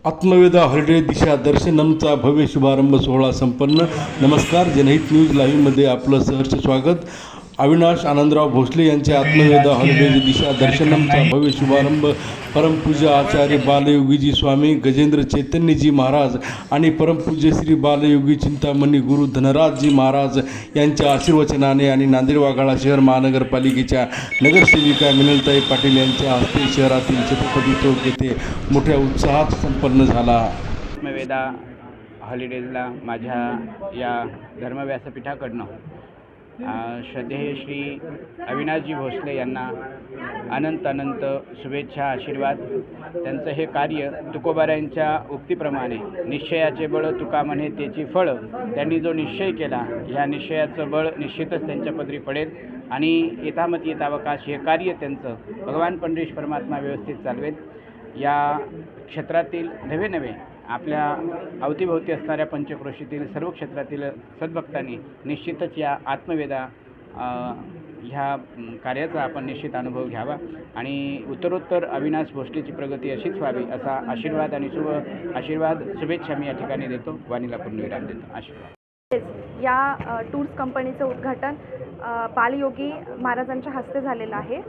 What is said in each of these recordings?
आत्मवेदा holiday दिशा दर्शनमचा भव्य शुभारंभ सोहळा संपन्न. नमस्कार, जनहित न्यूज लाईव्हमध्ये आपलं सहर्ष स्वागत. अविनाश आनंदराव भोसले यांच्या आत्मवेदा हॉलिडे दिशा दर्शनमचा भव्य शुभारंभ परमपूज्य आचार्य बालयोगीजी स्वामी गजेंद्र चैतन्यजी महाराज आणि परमपूज्य श्री बालयोगी चिंतामणी गुरु धनराजजी महाराज यांच्या आशीर्वचनाने आणि नांदेड वाघाळा शहर महानगरपालिकेच्या नगरसेविका मिनलताई पाटील यांच्या हस्ते शहरातील छत्रपती चौक येथे मोठ्या उत्साहात संपन्न झाला. आत्मवेदा हॉलिडेजला माझ्या या धर्मव्यासपीठाकडनं श्रद्धेय श्री अविनाशजी भोसले यांना अनंत अनंत शुभेच्छा, आशीर्वाद. त्यांचं हे कार्य तुकोबारायांच्या उक्तीप्रमाणे निश्चयाचे बळ तुका म्हणे त्याची फळं, त्यांनी जो निश्चय केला ह्या निश्चयाचं बळ निश्चितच त्यांच्या पदरी पडेल आणि येतामती येतावकाश हे कार्य त्यांचं भगवान पंढरीश परमात्मा व्यवस्थित चालवेल. या क्षेत्रातील नवे आपल्या अवतीभोवती असणाऱ्या पंचक्रोशीतील सर्व क्षेत्रातील सद्भक्तांनी निश्चितच या आत्मवेदा ह्या कार्याचा आपण निश्चित अनुभव घ्यावा आणि उत्तरोत्तर अविनाश भोसलेची प्रगती अशीच व्हावी असा आशीर्वाद आणि शुभेच्छा मी या ठिकाणी देतो. वाणीला पूर्णविराम देतो. आशीर्वाद. या टूर्स कंपनीचं उद्घाटन बालयोगी महाराजांच्या हस्ते झालेलं आहे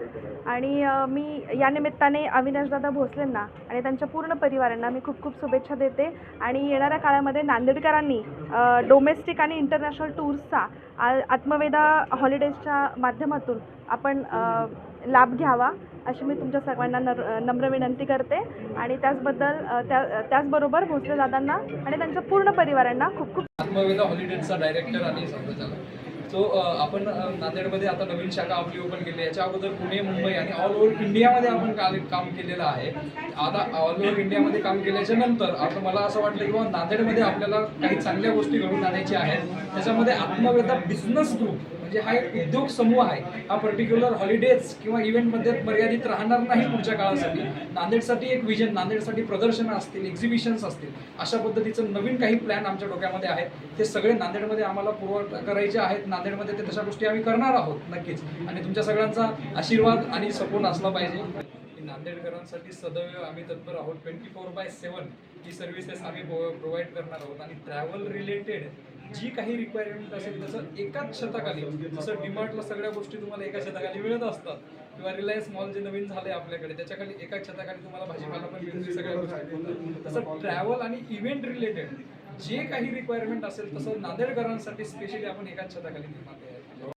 आणि मी या निमित्ताने अविनाशदादा भोसलेंना आणि त्यांच्या पूर्ण परिवारांना मी खूप खूप शुभेच्छा देते आणि येणाऱ्या काळामध्ये नांदेडकरांनी डोमेस्टिक आणि इंटरनॅशनल टूर्सचा आत्मवेदा हॉलिडेजच्या माध्यमातून आपण लाभ घ्यावा अशी मी तुमच्या सर्वांना नम्र विनंती करते आणि त्याचबरोबर भोसले दादांना आणि त्यांच्या पूर्ण परिवारांना खूप खूप. आत्मवेदा हॉलिडेजचा डायरेक्टर आणि संचालक. सो आपण नांदेडमध्ये आता नवीन शाखा आपली ओपन केली. याच्या अगोदर पुणे, मुंबई आणि ऑल ओव्हर इंडियामध्ये आपण काम केलेलं आहे. आता ऑल ओव्हर इंडियामध्ये काम केल्याच्या नंतर आता मला असं वाटलं की बाबा नांदेडमध्ये आपल्याला काही चांगल्या गोष्टी घडून आणायच्या आहेत. त्याच्यामध्ये आत्मवेदा बिझनेस ग्रुप म्हणजे हा एक उद्योग समूह आहे. हा पर्टिक्युलर हॉलिडेज किंवा इव्हेंटमध्ये मर्यादित राहणार नाही. पुढच्या काळासाठी नांदेडसाठी एक विजन, नांदेडसाठी प्रदर्शनं असतील, एक्झिबिशन्स असतील, अशा पद्धतीचं नवीन काही प्लॅन आमच्या डोक्यामध्ये आहेत. ते सगळे नांदेडमध्ये आम्हाला पुरवठा करायचे आहेत. नांदेडमध्ये ते तशा गोष्टी आम्ही करणार आहोत नक्कीच आणि तुमच्या सगळ्यांचा आशीर्वाद आणि सपोर्ट असला पाहिजे. नांदेडकरांसाठी सदैव आम्ही तत्पर आहोत. 24/7 ही सर्व्हिसेस आम्ही प्रोव्हाइड करणार आहोत आणि ट्रॅव्हल रिलेटेड जी काही रिक्वायरमेंट असेल तसं एकाच छताखाली, जसं डीमार्टला सगळ्या गोष्टी तुम्हाला एका छताखाली मिळत असतात किंवा रिलायन्स मॉल जे नवीन झाले आपल्याकडे त्याच्याखाली एकाच छताखाली तुम्हाला भाजीपाला पण मिळते, सगळ्या गोष्टी. तसं ट्रॅव्हल आणि इव्हेंट रिलेटेड जे काही रिक्वायरमेंट असेल तसं नांदेडकरांसाठी स्पेशली आपण एकाच छताखाली निर्माण